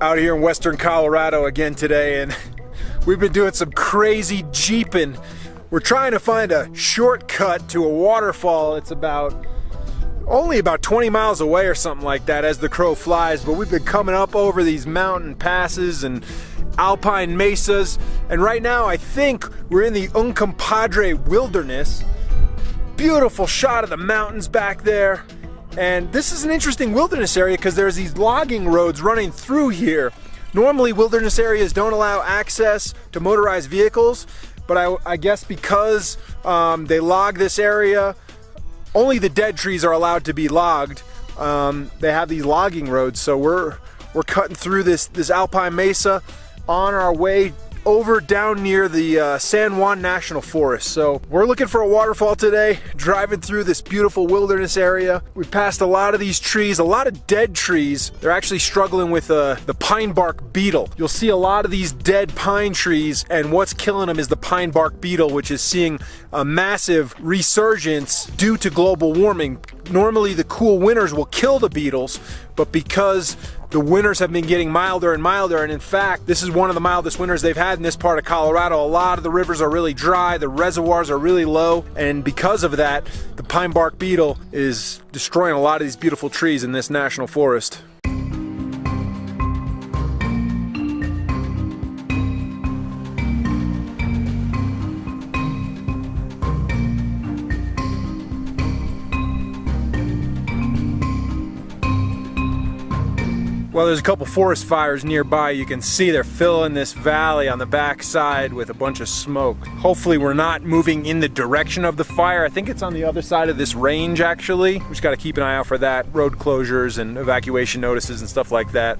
Out here in western Colorado again today, and we've been doing some crazy jeeping. We're trying to find a shortcut to a waterfall. It's only about 20 miles away or something like that as the crow flies, but we've been coming up over these mountain passes and alpine mesas, and right now I think we're in the Uncompahgre wilderness. Beautiful shot of the mountains back there. And this is an interesting wilderness area because there's these logging roads running through here. Normally wilderness areas don't allow access to motorized vehicles, but I guess because they log this area, only the dead trees are allowed to be logged. They have these logging roads, so we're cutting through this alpine mesa on our way over down near the San Juan National Forest. So we're looking for a waterfall today, driving through this beautiful wilderness area. We passed a lot of these trees, a lot of dead trees. They're actually struggling with the pine bark beetle. You'll see a lot of these dead pine trees, and what's killing them is the pine bark beetle, which is seeing a massive resurgence due to global warming. Normally the cool winters will kill the beetles, but because the winters have been getting milder and milder, and in fact, this is one of the mildest winters they've had in this part of Colorado. A lot of the rivers are really dry, the reservoirs are really low, and because of that, the pine bark beetle is destroying a lot of these beautiful trees in this national forest. Well, there's a couple forest fires nearby. You can see they're filling this valley on the back side with a bunch of smoke. Hopefully we're not moving in the direction of the fire. I think it's on the other side of this range, actually. We just got to keep an eye out for that. Road closures and evacuation notices and stuff like that.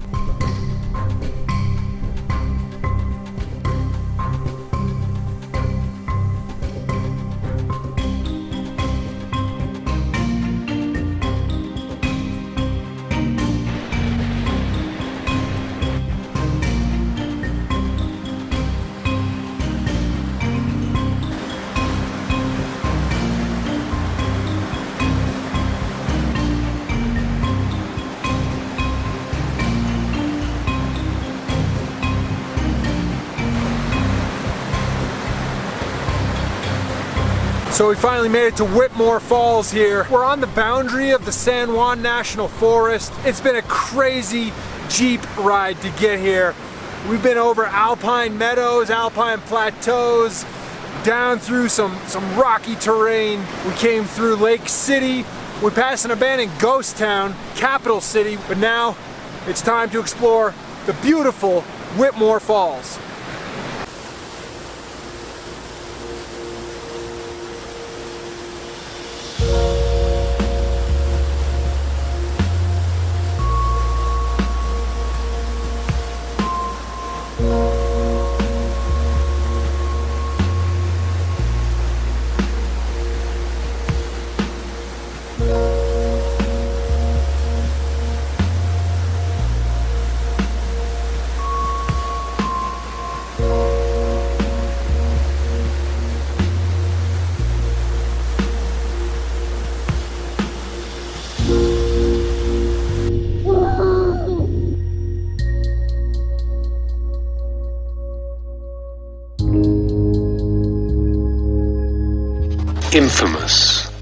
So we finally made it to Whitmore Falls here. We're on the boundary of the San Juan National Forest. It's been a crazy Jeep ride to get here. We've been over alpine meadows, alpine plateaus, down through some rocky terrain. We came through Lake City. We passed an abandoned ghost town, capital city, but now it's time to explore the beautiful Whitmore Falls. Infamous.